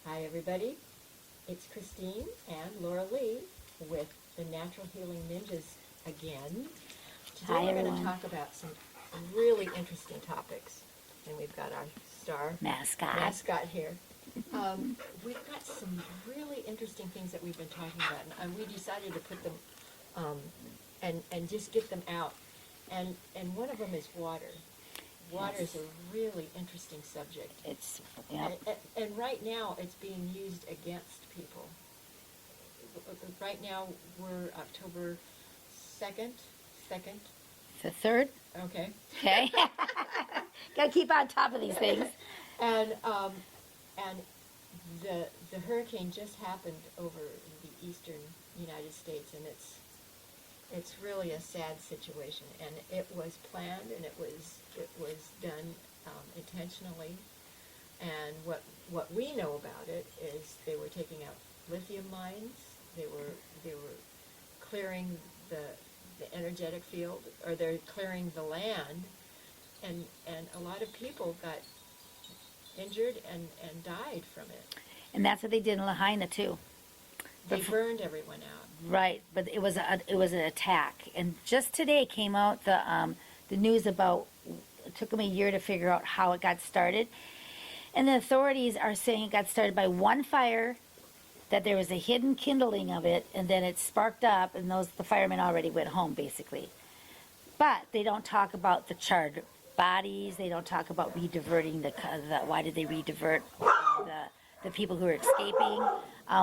Hi everybody, it's Christine and Laura Lee with the Natural Healing Ninjas again. Today Hi, we're going to everyone. talk about some really interesting topics, and we've got our star Mascot. here. We've got some really interesting things that we've been talking about, and we decided to put them and just get them out. And one of them is water. Water Yes. is a really interesting subject. It's, yep. And right now, it's being used against people. Right now, we're October 2nd, The third. okay? Okay. Gotta keep on top of these things. And the hurricane just happened over the eastern United States, and it's really a sad situation. And it was planned, and it was done intentionally. And what we know about it is they were taking out lithium mines. They were clearing the energetic field, or they're clearing the land, and a lot of people got injured and died from it. And that's what they did in Lahaina too. They burned everyone out. Right, but it was an attack. And just today came out the news about. It took them a year to figure out how it got started, and the authorities are saying it got started by one fire. That there was a hidden kindling of it, and then it sparked up, and the firemen already went home, basically. But they don't talk about the charred bodies. They don't talk about rediverting why did they redivert the people who were escaping?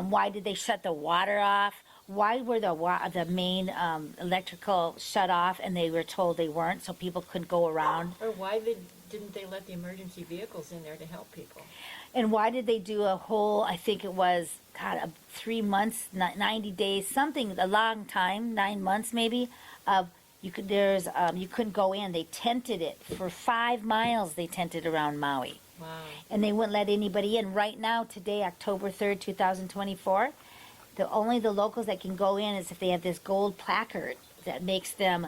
Why did they shut the water off? Why were the main electrical shut off, and they were told they weren't, so people couldn't go around? Or why didn't they let the emergency vehicles in there to help people? And why did they do a whole, I think it was, 3 months, 90 days, something, a long time, 9 months maybe, of you couldn't go in. They tented it for 5 miles. They tented around Maui. Wow. And they wouldn't let anybody in. Right now, today, October 3rd, 2024, only the locals that can go in is if they have this gold placard that makes them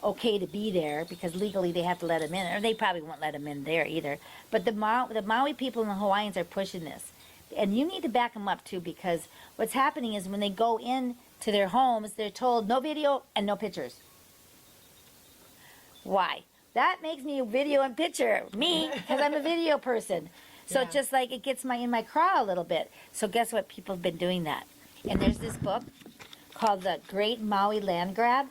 okay to be there, because legally they have to let them in, or they probably won't let them in there either. But the Maui people and the Hawaiians are pushing this. And you need to back them up too, because what's happening is when they go in to their homes, they're told no video and no pictures. Why? That makes me a video and picture. Me, because I'm a video person. So Yeah. just like it gets in my craw a little bit. So guess what? People have been doing that. And there's this book called The Great Maui Land Grab,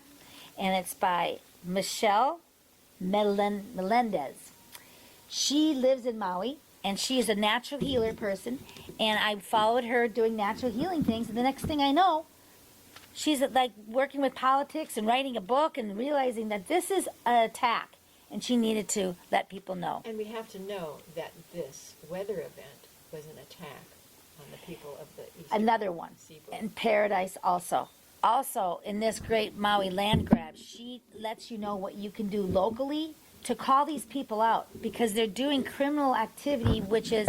and it's by Michelle Melendez. She lives in Maui, and she is a natural healer person, and I followed her doing natural healing things, and the next thing I know, she's like working with politics and writing a book and realizing that this is an attack, and she needed to let people know. And we have to know that this weather event was an attack on the people of the eastern Another one, seaboard. in Paradise also. Also, in this great Maui land grab, she lets you know what you can do locally to call these people out, because they're doing criminal activity, which is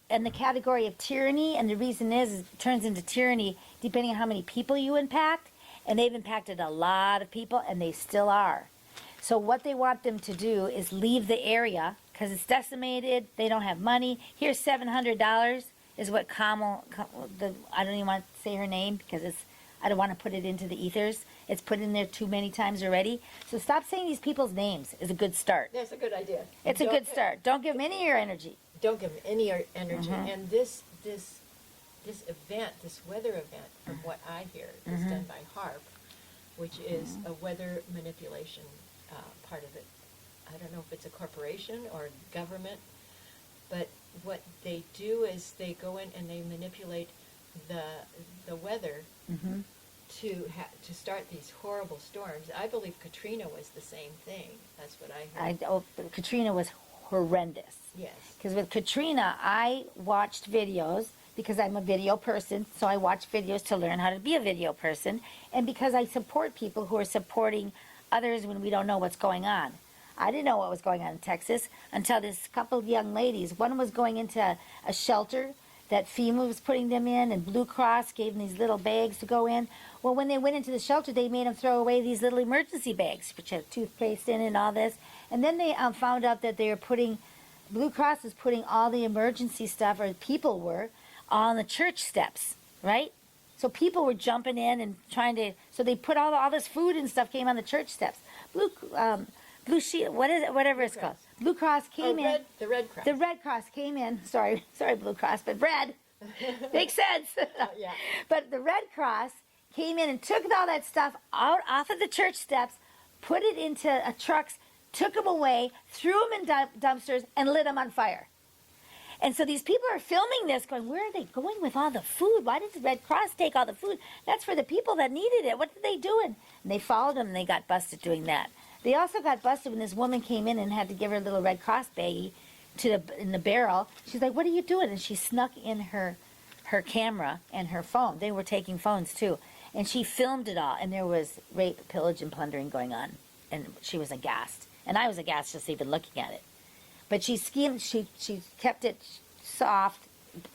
in the category of tyranny, and the reason is it turns into tyranny depending on how many people you impact, and they've impacted a lot of people, and they still are. So what they want them to do is leave the area, because it's decimated, they don't have money. Here's $700 is what Kamal, I don't even want to say her name, because I don't want to put it into the ethers. It's put in there too many times already. So stop saying these people's names is a good start. That's a good idea. It's a good start. Don't give them any of your energy. Don't give them any energy. And this event, this weather event, from what I hear, is done by HARP, which is a weather manipulation part of it. I don't know if it's a corporation or government, but what they do is they go in and they manipulate the weather to start these horrible storms. I believe Katrina was the same thing. That's what I heard. Katrina was horrendous. Yes. Because with Katrina, I watched videos, because I'm a video person, so I watch videos to learn how to be a video person, and because I support people who are supporting others when we don't know what's going on. I didn't know what was going on in Texas until this couple of young ladies, one was going into a shelter that FEMA was putting them in, and Blue Cross gave them these little bags to go in. Well, when they went into the shelter, they made them throw away these little emergency bags, which had toothpaste in it and all this. And then they found out that they were putting Blue Cross is putting all the emergency stuff, or people were, on the church steps, right? So people were jumping in and trying to. So they put all this food and stuff came on the church steps. Blue Shield, what is it? Whatever it's called. Blue Cross came in. The Red Cross. The Red Cross came in. Sorry, Blue Cross, but red makes sense. Yeah. But the Red Cross came in and took all that stuff out off of the church steps, put it into trucks, took them away, threw them in dumpsters, and lit them on fire. And so these people are filming this, going, "Where are they going with all the food? Why did the Red Cross take all the food? That's for the people that needed it. What are they doing?" And they followed them, and they got busted doing that. They also got busted when this woman came in and had to give her little Red Cross baggie in the barrel. She's like, "What are you doing?" And she snuck in her camera and her phone. They were taking phones too, and she filmed it all. And there was rape, pillage, and plundering going on, and she was aghast, and I was aghast just even looking at it. But she schemed. She kept it soft,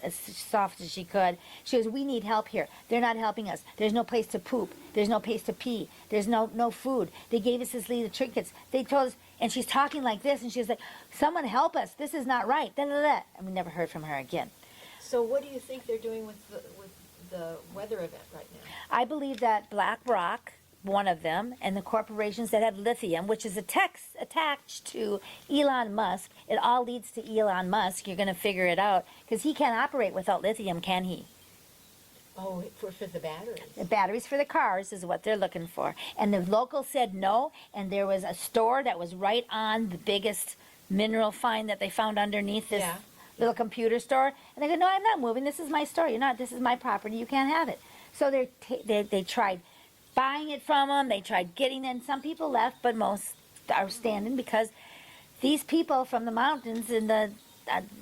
as soft as she could. She goes, "We need help here. They're not helping us. There's no place to poop. There's no place to pee. There's no food. They gave us this little trinkets. They told us." And she's talking like this, and she's like, "Someone help us. This is not right." Da, da, da. And we never heard from her again. So what do you think they're doing with the weather event right now? I believe that BlackRock, one of them, and the corporations that have lithium, which is attached to Elon Musk, it all leads to Elon Musk. You're going to figure it out, because he can't operate without lithium, can he? Oh, for the batteries. The batteries for the cars is what they're looking for. And the local said no, and there was a store that was right on the biggest mineral find that they found underneath this little computer store. And they go, "No, I'm not moving. This is my store. You're not. This is my property. You can't have it." So they tried buying it from them. They tried getting in. Some people left, but most are standing, because these people from the mountains and the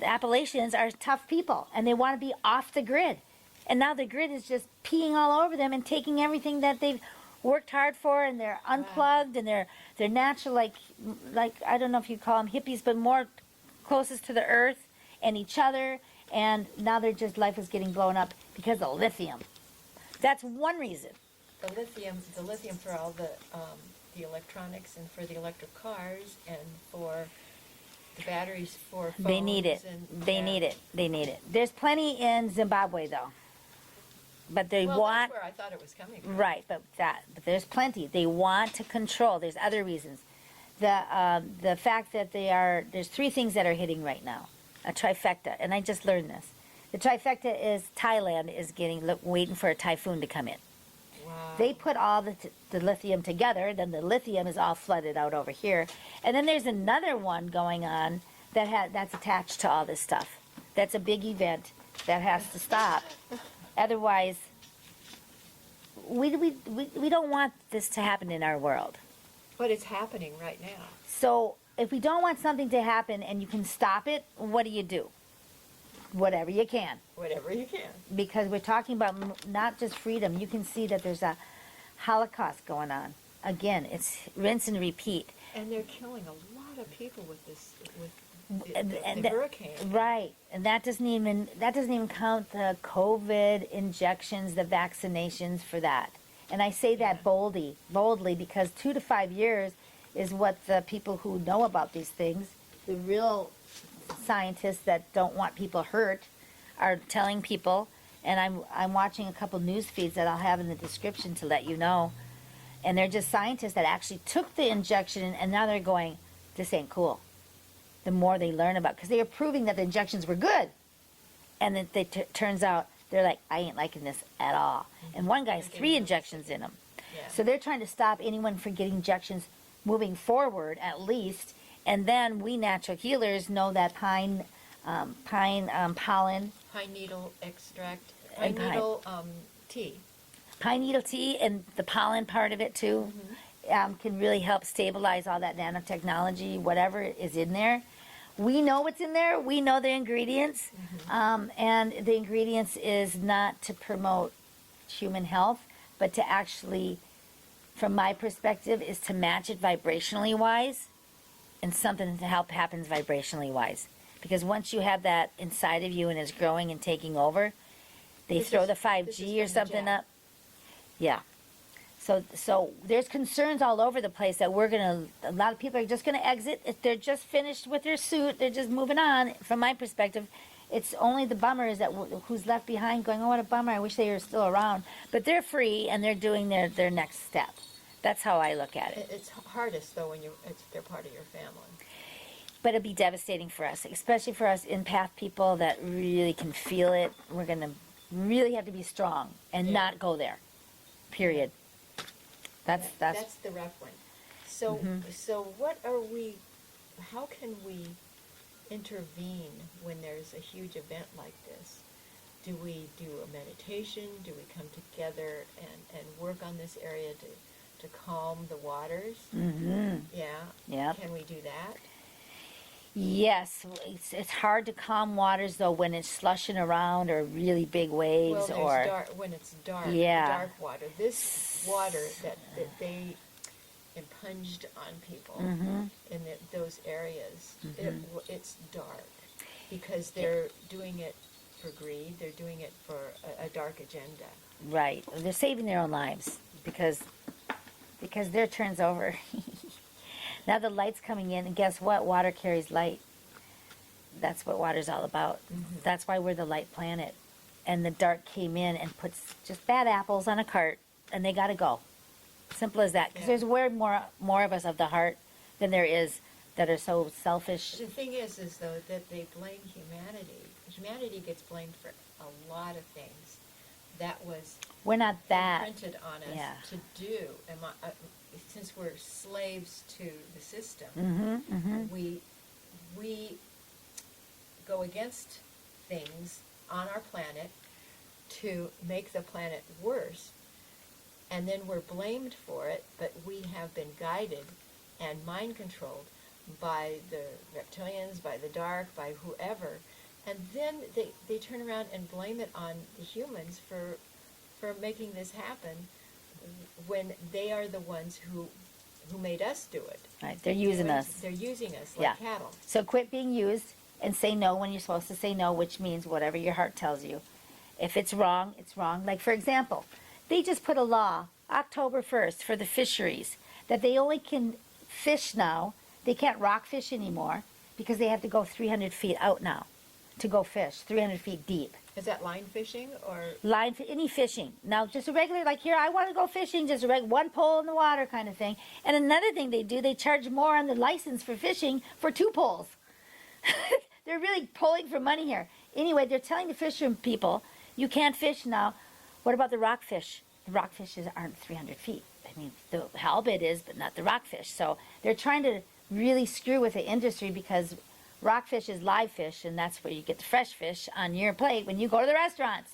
Appalachians are tough people, and they want to be off the grid. And now the grid is just peeing all over them and taking everything that they've worked hard for, and they're unplugged, and they're natural, like I don't know if you call them hippies, but more closest to the earth and each other. And now they're just, life is getting blown up because of lithium. That's one reason. The lithium for all the electronics, and for the electric cars, and for the batteries for phones. They need it. They need it. There's plenty in Zimbabwe, though. But they want. That's where I thought it was coming from. Right, but there's plenty. They want to control. There's other reasons. The fact that there's three things that are hitting right now, a trifecta, and I just learned this. The trifecta is Thailand is waiting for a typhoon to come in. Wow. They put all the lithium together, then the lithium is all flooded out over here, and then there's another one going on that's attached to all this stuff. That's a big event that has to stop. Otherwise, we don't want this to happen in our world. But it's happening right now. So if we don't want something to happen and you can stop it, what do? Whatever you can. Whatever you can. Because we're talking about not just freedom. You can see that there's a Holocaust going on. Again, it's rinse and repeat. And they're killing a lot of people with this, the hurricane. Right, and that doesn't even count the COVID injections, the vaccinations for that. And I say that boldly, because 2 to 5 years is what the people who know about these things, the real scientists that don't want people hurt, are telling people. And I'm watching a couple news feeds that I'll have in the description to let you know. And they're just scientists that actually took the injection, and now they're going, "This ain't cool." The more they learn about, because they are proving that the injections were good, and then turns out they're like, "I ain't liking this at all." Mm-hmm. And one guy has 3 injections in him. Yeah. So they're trying to stop anyone from getting injections moving forward, at least. And then we natural healers know that pine pollen, Pine needle extract, And pine needle tea. pine needle tea, and the pollen part of it too, can really help stabilize all that nanotechnology, whatever is in there. We know what's in there. We know the ingredients. And the ingredients is not to promote human health, but to actually, from my perspective, is to match it vibrationally wise, and something to help happens vibrationally wise. Because once you have that inside of you and is growing and taking over, they This throw is- the this 5G or is from the something jab. up. Yeah. So there's concerns all over the place that a lot of people are just gonna exit. If they're just finished with their suit, they're just moving on. From my perspective, it's only the bummer is that who's left behind going, oh, what a bummer, I wish they were still around. But they're free and they're doing their next step. That's how I look at it. It's hardest though when they're part of your family. But it'd be devastating for us, especially for us empath people that really can feel it. We're gonna really have to be strong and Yeah. not go there, period. That's the rough one. So so how can we intervene when there's a huge event like this? Do we do a meditation? Do we come together and work on this area to calm the waters? mm-hmm. Yeah. Yep. Can we do that? Yes, it's hard to calm waters though when it's slushing around or really big waves Well, or when it's dark, Yeah. dark water. This water that they impunged on people Mhm. in those areas, it's dark because they're doing it for greed. They're doing it for a dark agenda. right. They're saving their own lives because their turn's over. Now the light's coming in, and guess what? Water carries light. That's what water's all about. That's why we're the light planet. And the dark came in and puts just bad apples on a cart, and they gotta go. Simple as that. Because Yeah. there's way more of us of the heart than there is that are so selfish. The thing is though that they blame humanity. Humanity gets blamed for a lot of things. That was We're not that. imprinted on us yeah. to do. Since we're slaves to the system, Mm-hmm, mm-hmm. we go against things on our planet to make the planet worse, and then we're blamed for it, but we have been guided and mind controlled by the reptilians, by the dark, by whoever, and then they turn around and blame it on the humans for making this happen when they are the ones who made us do it. Right. They're using us. They're using us Yeah. like cattle. So quit being used and say no when you're supposed to say no, which means whatever your heart tells you. If it's wrong, it's wrong. Like, for example, they just put a law, October 1st, for the fisheries, that they only can fish now. They can't rock fish anymore because they have to go 300 feet out now to go fish, 300 feet deep. Is that line fishing or? Line, any fishing. Now, just a regular, like here, I want to go fishing, just a one pole in the water kind of thing. And another thing they do, they charge more on the license for fishing for 2 poles. They're really pulling for money here. Anyway, they're telling the fishermen people, you can't fish now. What about the rockfish? The rockfishes aren't 300 feet. I mean, the halibut is, but not the rockfish. So they're trying to really screw with the industry because rockfish is live fish, and that's where you get the fresh fish on your plate when you go to the restaurants.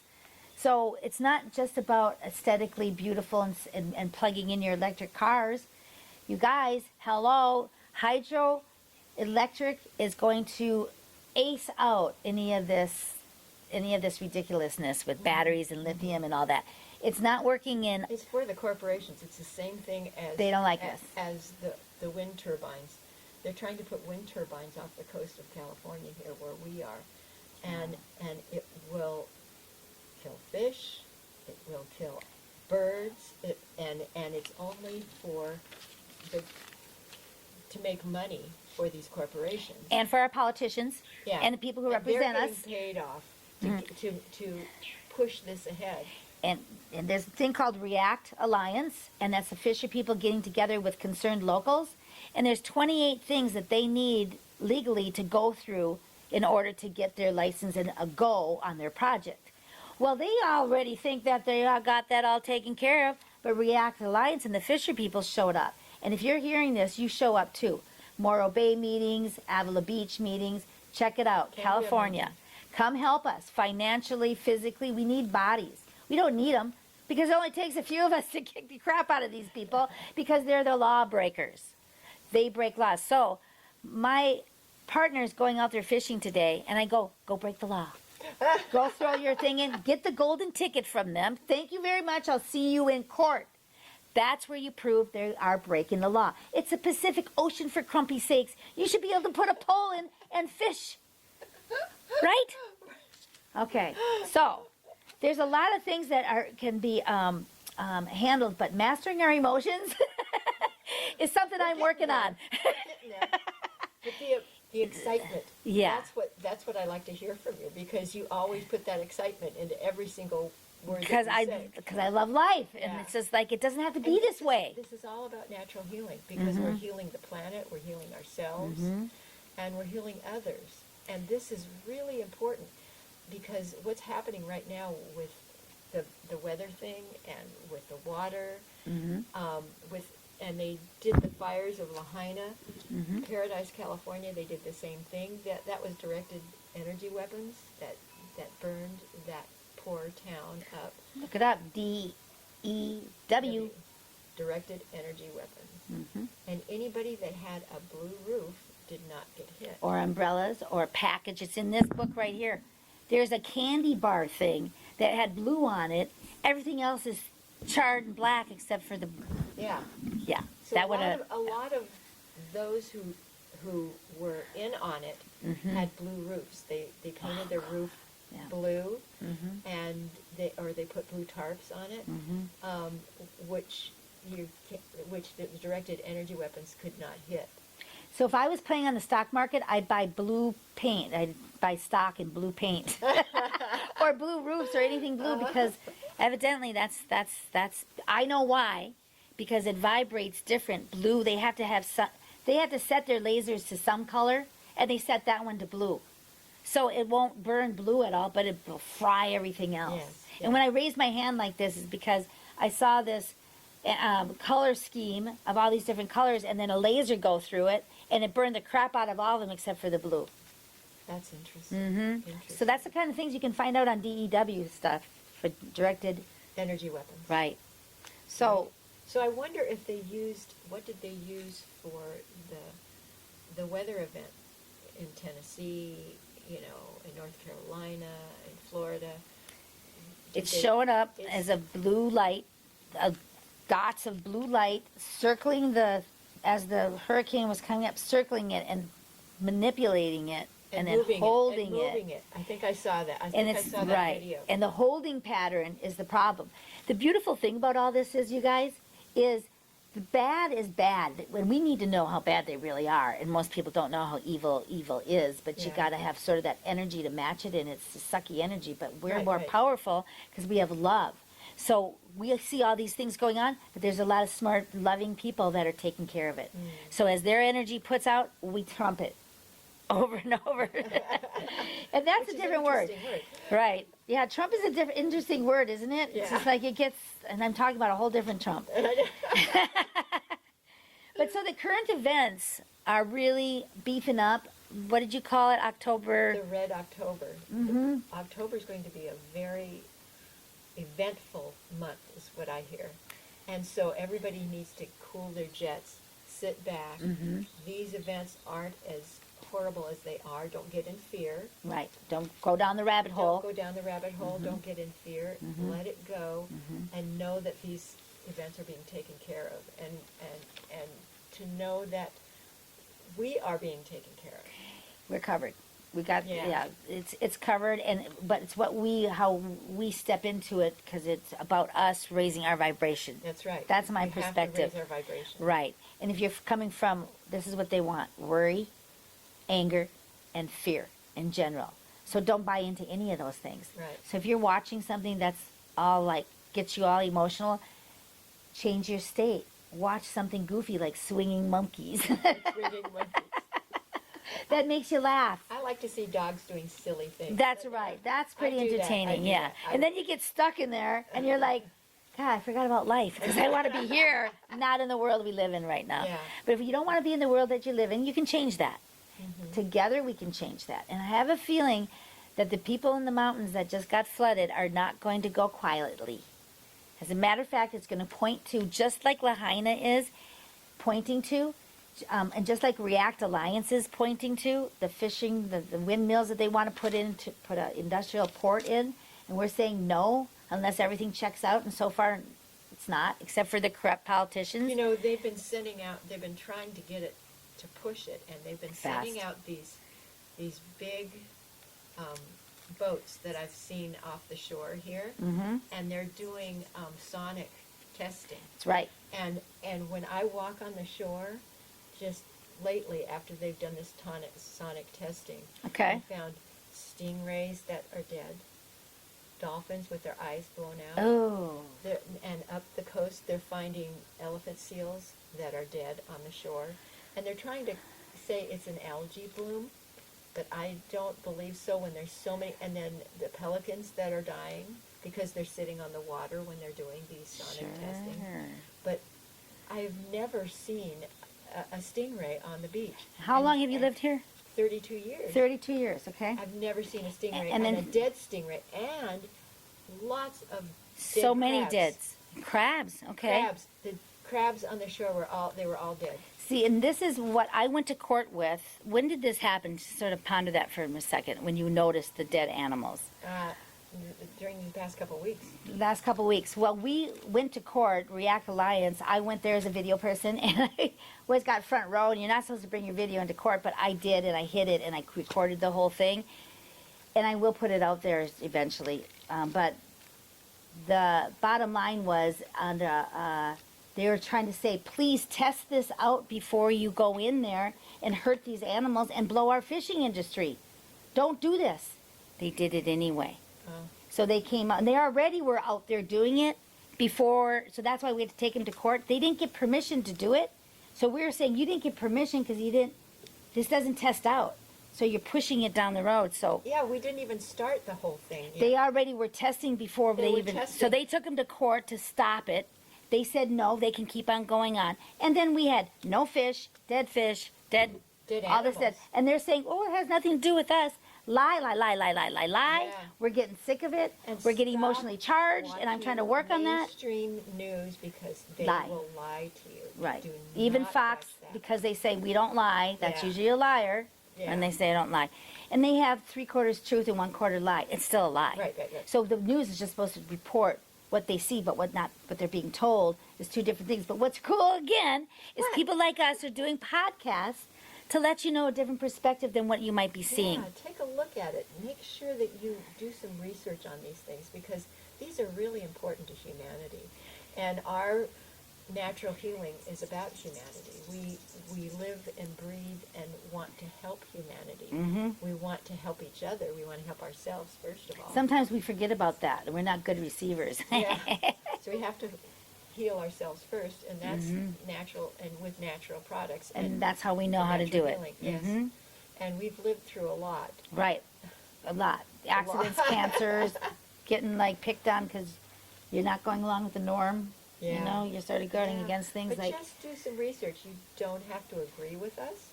So it's not just about aesthetically beautiful and plugging in your electric cars. You guys, hello, hydroelectric is going to ace out any of this ridiculousness with batteries and lithium and all that. It's not working in. It's for the corporations. It's the same thing as They don't like us. As the wind turbines. They're trying to put wind turbines off the coast of California here where we are, and it will kill fish, it will kill birds, and it's only to make money for these corporations. And for our politicians Yeah. and the people who represent they're us. getting paid off to push this ahead. And there's a thing called React Alliance, and that's the fisher people getting together with concerned locals. And there's 28 things that they need legally to go through in order to get their license and a go on their project. Well, they already think that they got that all taken care of, but React Alliance and the fisher people showed up. And if you're hearing this, you show up too. Morro Bay meetings, Avila Beach meetings, check it out, California. Come help us financially, physically. We need bodies. We don't need them because it only takes a few of us to kick the crap out of these people because they're the lawbreakers. They break laws. So my partner's going out there fishing today, and I go break the law. Go throw your thing in. Get the golden ticket from them. Thank you very much. I'll see you in court. That's where you prove they are breaking the law. It's the Pacific Ocean, for crumpy sakes. You should be able to put a pole in and fish. Right? Okay. So there's a lot of things that can be handled, but mastering our emotions is something I'm working on. Getting there. But the excitement. Yeah. That's what I like to hear from you, because you always put that excitement into every single word Because that you say. I love life, and Yeah. it's just like it doesn't have to And be this way. This is all about natural healing, because we're healing the planet, we're healing ourselves, and we're healing others. And this is really important, because what's happening right now with the weather thing and with the water, and they did the fires of Lahaina, Paradise, California. They did the same thing. That was directed energy weapons that burned that poor town up. Look it up, DEW. Directed energy weapons. And anybody that had a blue roof did not get hit. Or umbrellas, or package. It's in this book right here. There's a candy bar thing that had blue on it. Everything else is charred and black except for the Yeah. yeah. So that a would have lot of those who were in on it had blue roofs. They painted their roof Yeah. blue, and they put blue tarps on it, which the directed energy weapons could not hit. So if I was playing on the stock market, I'd buy blue paint. I'd buy stock in blue paint, or blue roofs, or anything blue, because evidently that's I know why, because it vibrates different. Blue, they have to set their lasers to some color, and they set that one to blue, so it won't burn blue at all, but it will fry everything else. Yes, And when I raise my hand like this, is because I saw this color scheme of all these different colors, and then a laser go through it, and it burned the crap out of all of them except for the blue. That's interesting. So that's the kind of things you can find out on DEW stuff for directed. Energy weapons. Right. So So I wonder if what did they use for the weather event in Tennessee, in North Carolina, in Florida? it's showing up it's- as a blue light, dots of blue light circling as the hurricane was coming up, circling it and manipulating it, and then moving holding it. And moving it. I think I saw that. I And think I it's saw that right. video. And the holding pattern is the problem. The beautiful thing about all this is, you guys, is the bad is bad. When we need to know how bad they really are, and most people don't know how evil is, but you Yeah. got to have sort of that energy to match it, and it's the sucky energy. But we're Right, more right. powerful because we have love. So we see all these things going on, but there's a lot of smart, loving people that are taking care of it. So as their energy puts out, we trump it over and over. And that's Which a is different an word. interesting word. Right. Yeah, Trump is a different, interesting word, isn't it? It's Yeah. just like it gets, and I'm talking about a whole different Trump. But so the current events are really beefing up. What did you call it? October? The Red October. October is going to be a very eventful month, is what I hear. And so everybody needs to cool their jets, sit back. These events aren't as horrible as they are. Don't get in fear. Right. Don't go down the rabbit hole. Don't go down the rabbit hole. Don't get in fear. Let it go, and know that these events are being taken care of, and to know that we are being taken care of. We're covered. We got, Yeah. it's covered, but it's how we step into it, because it's about us raising our vibration. That's right. That's my We perspective. have to raise our vibration. Right. And if you're coming from, this is what they want: worry, anger, and fear in general. So don't buy into any of those things. Right. So if you're watching something that's all like, gets you all emotional, change your state. Watch something goofy like swinging monkeys. Swinging monkeys. That makes you laugh. I like to see dogs doing silly things. That's right. That's pretty I do that. entertaining. I do Yeah. that. And then you get stuck in there and you're like, God, I forgot about life because I want to be here, not in the world we live in right now. Yeah. But if you don't want to be in the world that you live in, you can change that. Together we can change that. And I have a feeling that the people in the mountains that just got flooded are not going to go quietly. As a matter of fact, it's going to point to, just like Lahaina is pointing to, and just like React Alliance is pointing to, the fishing, the windmills that they want to put an industrial port in, and we're saying no unless everything checks out, and so far it's not, except for the corrupt politicians. They've been trying to get it, to push it, and they've been sending Fast. out these big boats that I've seen off the shore here, and they're doing sonic testing. That's right. And when I walk on the shore, just lately after they've done this sonic testing, Okay. I found stingrays that are dead, dolphins with their eyes blown out. Oh. And up the coast, they're finding elephant seals that are dead on the shore. And they're trying to say it's an algae bloom, but I don't believe so when there's so many. And then the pelicans that are dying because they're sitting on the water when they're doing these sonic testing. But I've never seen a stingray on the beach. How long have you lived here? 32 years. 32 years, okay. I've never seen a stingray And and then- a dead stingray, and lots of dead So many crabs. deads. Crabs, okay. Crabs. The crabs on the shore were all dead. See, and this is what I went to court with. When did this happen? Just sort of ponder that for a second. When you noticed the dead animals. During the past couple of weeks. Last couple weeks. Well, we went to court, React Alliance. I went there as a video person, and I got front row. And you're not supposed to bring your video into court, but I did, and I hid it, and I recorded the whole thing. And I will put it out there eventually. But the bottom line was, they were trying to say, please test this out before you go in there and hurt these animals and blow our fishing industry. Don't do this. They did it anyway. Oh. So they came out, and they already were out there doing it before, so that's why we had to take them to court. They didn't get permission to do it. So we were saying, you didn't get permission because this doesn't test out. So you're pushing it down the road. So Yeah, we didn't even start the whole thing yet. they already were testing before They they were even, testing. so they took them to court to stop it. They said no, they can keep on going on. And then we had no fish, dead Dead all this dead. animals. And they're saying, oh, it has nothing to do with us. Lie. Yeah. We're getting sick of it. And We're getting stop emotionally charged, and I'm trying to work on that. Mainstream news, because they Lie. will lie to you. Right. Do Even not Fox, watch that. because they say we don't lie. That's Yeah. usually a liar. Yeah. When they say I don't lie. And they have 3/4 truth and 1/4 lie. It's still a lie. Right. So the news is just supposed to report what they see, but what they're being told is two different things. But what's cool again is What? people like us are doing podcasts to let you know a different perspective than what you might be seeing. Yeah, take a look at it. Make sure that you do some research on these things, because these are really important to humanity. And our natural healing is about humanity. We live and breathe and want to help humanity. Mm-hmm. We want to help each other. We want to help ourselves, first of all. Sometimes we forget about that, and we're not good receivers. Yeah. So we have to heal ourselves first, and that's natural, and with natural products. And that's how we know how to natural do it. healing, yes. Mhm. And we've lived through a lot. Right. A lot. Accidents, cancers, getting like picked on because you're not going along with the norm. You Yeah. know, you started guarding Yeah. against things But like. just do some research. You don't have to agree with us.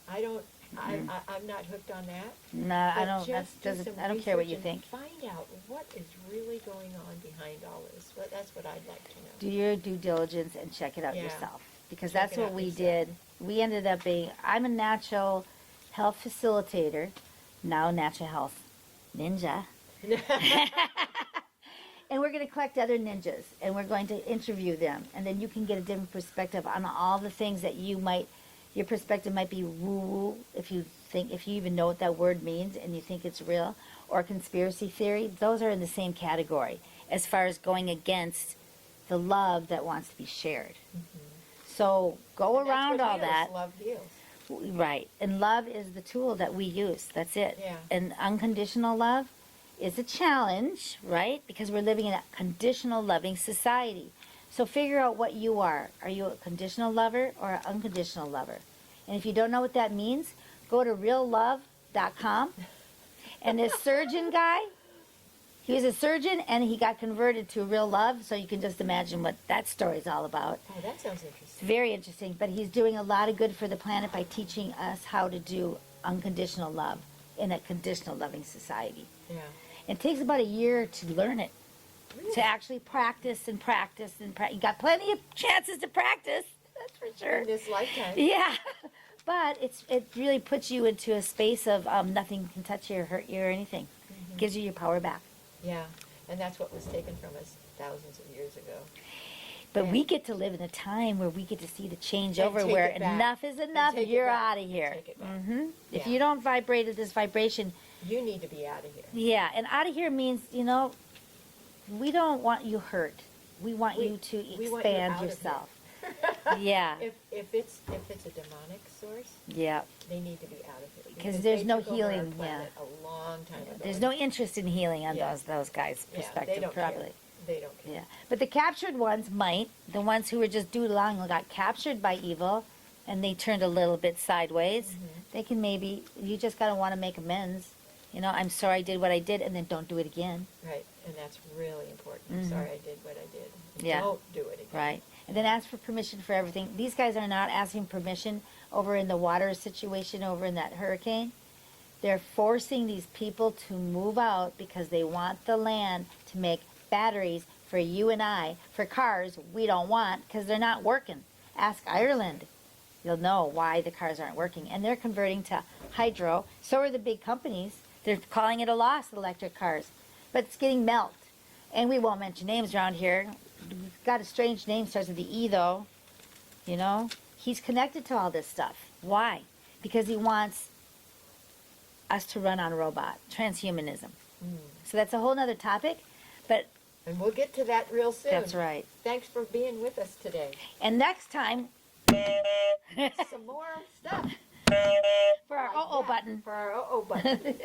I don't. I'm not hooked on that. No, I But don't. That just do doesn't. some I don't care what you research and think. Find out what is really going on behind all this. Well, that's what I'd like to know. Do your due diligence and check it out Yeah. yourself, because Check that's it what out we yourself. did. We ended up being. I'm a natural health facilitator, now natural health ninja. And we're going to collect other ninjas, and we're going to interview them, and then you can get a different perspective on all the things that your perspective might be woo-woo, if you even know what that word means and you think it's real, or conspiracy theory. Those are in the same category as far as going against the love that wants to be shared. So go And around that's all what that. heals. Love heals. Right. And love is the tool that we use. That's it. Yeah. And unconditional love is a challenge, right? Because we're living in a conditional loving society. So figure out what you are. Are you a conditional lover or an unconditional lover? And if you don't know what that means, go to reallove.com. And this surgeon guy, he was a surgeon and he got converted to real love. So you can just imagine what that story is all about. Oh, that sounds It's interesting. very interesting, but he's doing a lot of good for the planet by teaching us how to do unconditional love in a conditional loving society. Yeah. It takes about a year to learn it, Really? to actually practice and practice and practice. You got plenty of chances to practice, that's for sure. In this lifetime. Yeah, but it really puts you into a space of nothing can touch you or hurt you or anything. Gives you your power back. Yeah. And that's what was taken from us thousands of years ago. But Yeah. we get to live in a time where we get to see the change And over take where it back. enough is enough, take it you're back. out of here. Take it back. If Yeah. you don't vibrate at this vibration, You need to be out of here. yeah, and out of here means, we don't want you hurt. We want We- you to we want you expand out of yourself. Yeah, If it's a demonic source, yeah. they need to be out of it. Because they there's no took over our healing, planet a long time ago. There's no interest in healing on Yeah. those guys' Yeah, perspective, they don't probably. care. They don't care. Yeah, but the captured ones might. The ones who were just doodling got captured by evil, and they turned a little bit sideways. Mm-hmm. They can maybe. You just gotta want to make amends. You know, I'm sorry I did what I did, and then don't do it again. Right, and that's really important. Mhm. Sorry I did what I did. Yeah. Don't do it again. Right. And then ask for permission for everything. These guys are not asking permission over in the water situation over in that hurricane. They're forcing these people to move out because they want the land to make batteries for you and I, for cars we don't want because they're not working. Ask Ireland. You'll know why the cars aren't working. And they're converting to hydro. So are the big companies. They're calling it a loss, electric cars. But it's getting melt. And we won't mention names around here. We've got a strange name, starts with the E though. You know? He's connected to all this stuff. Why? Because he wants us to run on robot, transhumanism. Mm. So that's a whole nother topic, but And we'll get to that real soon. that's right. Thanks for being with us today. And next time, Some more stuff. for our like uh-oh that. button. For our uh-oh button.